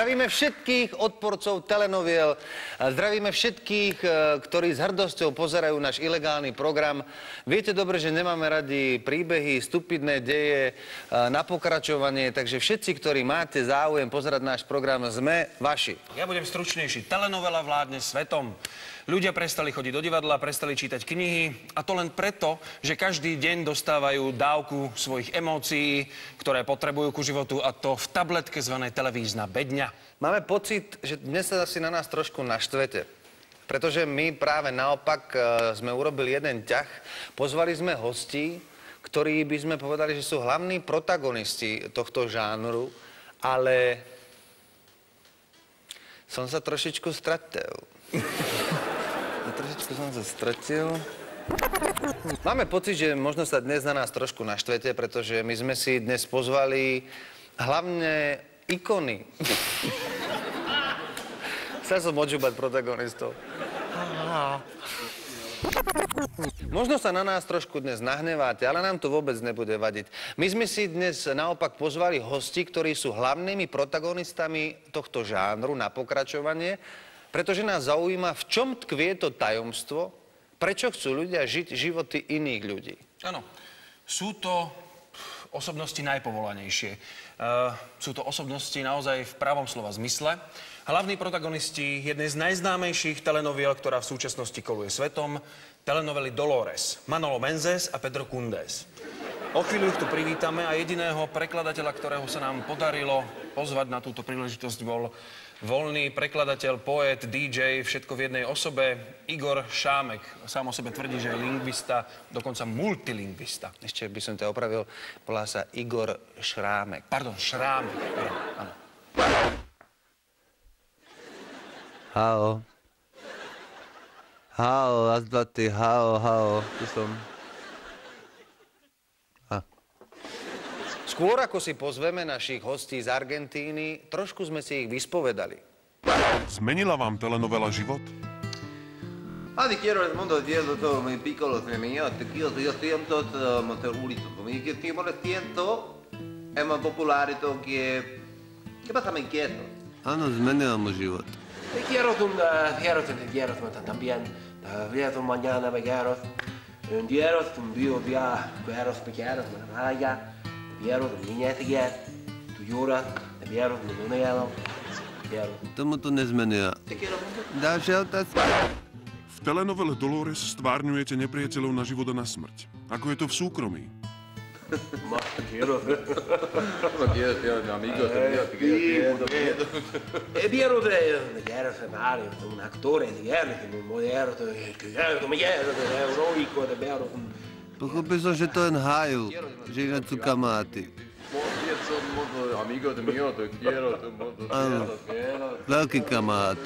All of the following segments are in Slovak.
Zdravíme všetkých odporcov telenoviel, zdravíme všetkých, ktorí s hrdosťou pozerajú náš ilegálny program. Viete dobre, že nemáme radi príbehy, stupidné deje na pokračovanie, takže všetci, ktorí máte záujem pozerať náš program, sme vaši. Ja budem stručnejší. Telenovela vládne svetom. Ľudia prestali chodiť do divadla, prestali čítať knihy a to len preto, že každý deň dostávajú dávku svojich emócií, ktoré potrebujú ku životu, a to v tabletke zvanej televízna bedňa. Máme pocit, že dnes sa asi na nás trošku naštvete, pretože my práve naopak sme urobili jeden ťah. Pozvali sme hostí, ktorí by sme povedali, že sú hlavní protagonisti tohto žánru, ale som sa trošičku stratil. Trošičku som sa stratil. Máme pocit, že možno sa dnes na nás trošku naštvete, pretože my sme si dnes pozvali hlavne ikony. Chcel som odžubať protagonistov. Možno sa na nás trošku dnes nahneváte, ale nám to vôbec nebude vadiť. My sme si dnes naopak pozvali hosti, ktorí sú hlavnými protagonistami tohto žánru na pokračovanie, pretože nás zaujíma, v čom tkvie to tajomstvo, prečo chcú ľudia žiť životy iných ľudí. Áno, sú to osobnosti najpovolanejšie. Sú to osobnosti naozaj v pravom slova zmysle. Hlavní protagonisti jednej z najznámejších telenoviel, ktorá v súčasnosti koluje svetom, telenovely Dolores, Manolo Menzes a Pedro Kundés. O chvíľu ich tu privítame a jediného prekladateľa, ktorého sa nám podarilo pozvať na túto príležitosť, bol voľný prekladateľ, poet, DJ, všetko v jednej osobe, Igor Šrámek. Sám o sebe tvrdí, že je lingvista, dokonca multilingvista. Ešte by som ťa opravil, volá sa Igor Šrámek. Pardon, Šrámek, áno. Hao. Hao, raz, dva, ty, hao. Tu som. Skôr ako si pozveme našich hostí z Argentíny, trošku sme si ich vyspovedali. Zmenila vám telenovela život? Ti quiero el mundo entiendo todo muy piccolo mío, io siento molto ulito, che lo siento è más popolare to che pasa me inquieto. Áno, zmenila mu život. Quiero también, quiero mañana me quiero, un quiero, un dio via, quiero quiero, vaya. Vieru, niñetiget, tu Jura, vieru, Nunelo, vieru. Tomu to nezmenila. Ďalšia otázka. V telenovele Dolores stvárňujete nepriateľov na život a na smrť. Ako je to v súkromí? Vieru, amigo, Vieru, Mario, un attore di guerra, un moderno, eroico, vieru. Pochopil som, že to len hájú, že ináč sú kamaráti. Áno, veľký kamarát.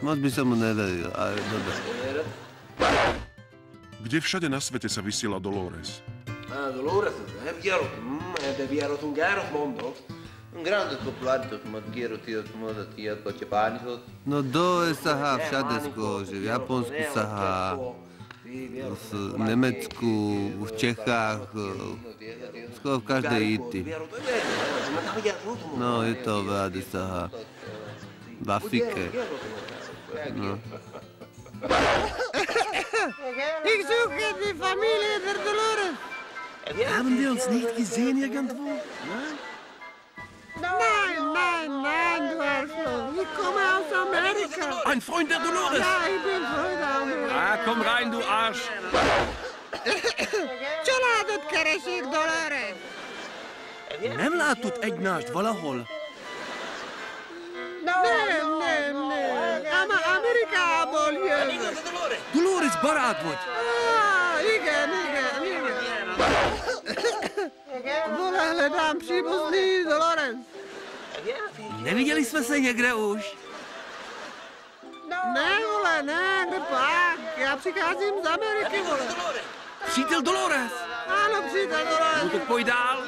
Moc by som mu neveril, ale dobre. Kde všade na svete sa vysiela Dolores? Dolores, vieru, un garo mondo. Un grande popolarità, ma quiero tia Cochepanisos. No Dolores sa há všade skôr, že v Japonsku sa há, v Nemecku, v Čechách, skoro v každej iti. No, je to vlády sa há. V Afrike. No. Ich suche die Familie der Dolores. Haben wir uns nicht gesehen irgendwo? Nein, du Arschloch. Ich komme aus Amerika. Ein Freund der Dolores! Ja, ich bin Freund der Amerika. Ah, komm rein, du Arsch! Családot keresik, Dolores. Nem látod egymást valahol? Nem. Amerikából jövök. Dolores barát vagy! Igen. Volele dám příbuzný, Dolores. Neviděli jsme se někde už? Ne, kde pak? Já přicházím z Ameriky, vole. Přítel Dolores! Ano, přítel Dolores. No tak pojď dál.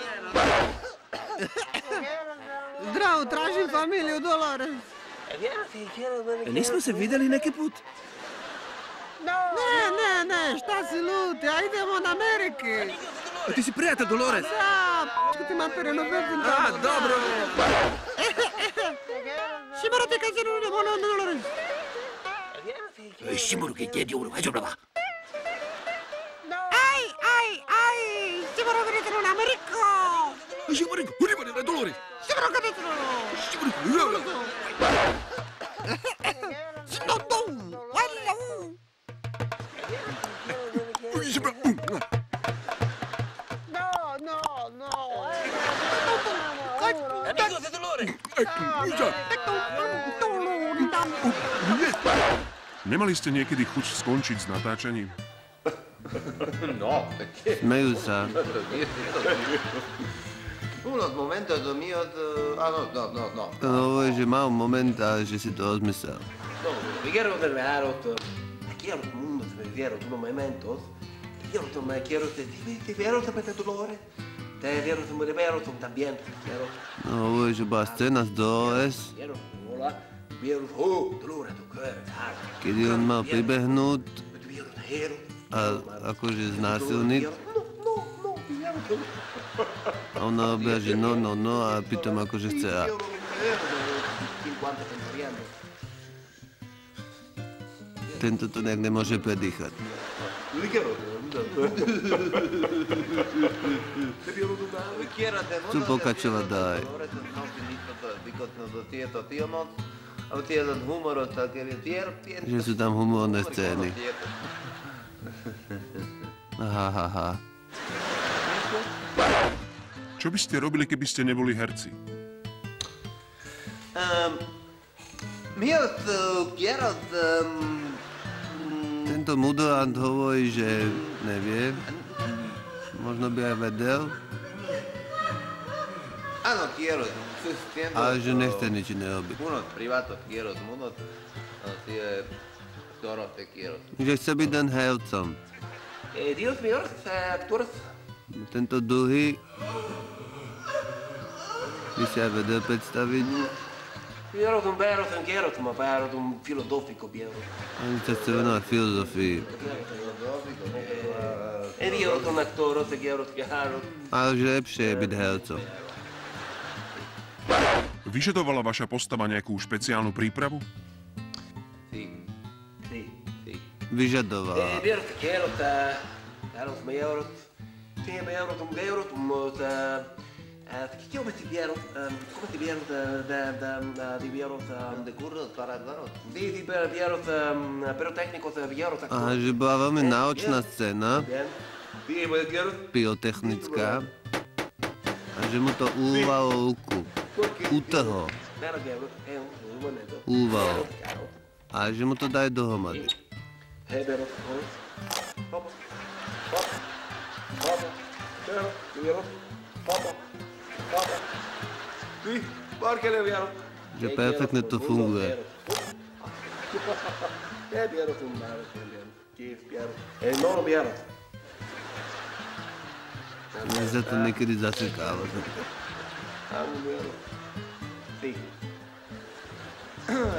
Zdravo, tražím familiu Dolores. Nejsme se viděli nekiput? Ne, šta si lud, ja idem od Ameriky. Ty si priateľ Dolores. Ti manterrò verde. Dobro. Shimura te casero de mono Dolores. Shimuru che ti diuro, hai già Ai! Shimura che te non Americo. Shimuru, huri Dolores. Shimura che te non. Shimuru. Amico di Dolores. Nemali ste niekedy chuť skončiť s natáčaním? No, perché? Smejú sa. Uno momento mio... no. Hovorí, že mal moment a že si to rozmyslel. No, quiero verlo, quiero el mundo, te quiero unos momentos, quiero te Dolores, te quiero también, quiero. No, hovorí, že bola scéna z Dolores, Quiero, hola, Dolores, tu quiero, kedy on mal pribehnúť tu quiero, quiero. a akože znásilniť. No, quiero. A ona robila, že no a pritom akože chce a... Tento to nejak nemôže predýchať. Chcú pokračovať ďalej. Že sú tam humorné scény. Aha. Čo by ste robili, keby ste neboli herci? Tento mudrant hovorí, že nevie. Možno by aj vedel. No quiero. Ale že nechce nič iné robiť. Uno privato quiero, uno te quiero. Že chce byť len hercom. Dios mío, actores. Tento druhý by si aj vedel predstaviť. Quiero un vero, ma paro un filosofico, vero. Oni sa chce venovať filozofii. Io sono un attore, te quiero. Ale že lepšie je byť hercom. Vyžadovala vaša postava nejakú špeciálnu prípravu? Sì. Vyžadovala. Vero, te quiero, Carlos Meuro. Sì, Meuro, come ti vero, di vero, De curro para Dvarot. di vero, pero técnico, vero, Aha, že bola veľmi náročná scéna, Di vero, pyrotechnická, a že mu to úrvalo ruku. Utrhol. Úrvalo. A že mu to dajú dohromady. Že perfektne to funguje. Mne sa to niekedy zasekáva.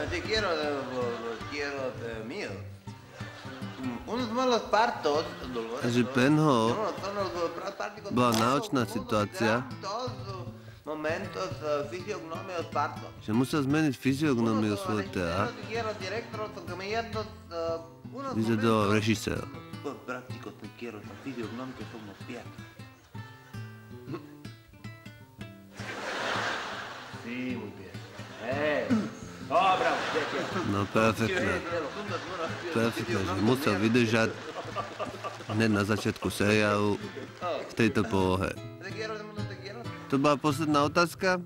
Te quiero mío. Unos malos partos, Dolores. Takže pre ňoho bola náročná situácia, Momentos fisiognomios partos. že musel zmeniť fyziognómiu svojho tela, vyžadoval režisér. Prácticos te quiero, fisiognomicos somos piatos. Sí, muy bien. Oh, bravo, No perfektné. Perfektné, že musel vydržať hneď na začiatku seriálu v tejto polohe. Te quiero, te quiero. To bola posledná otázka?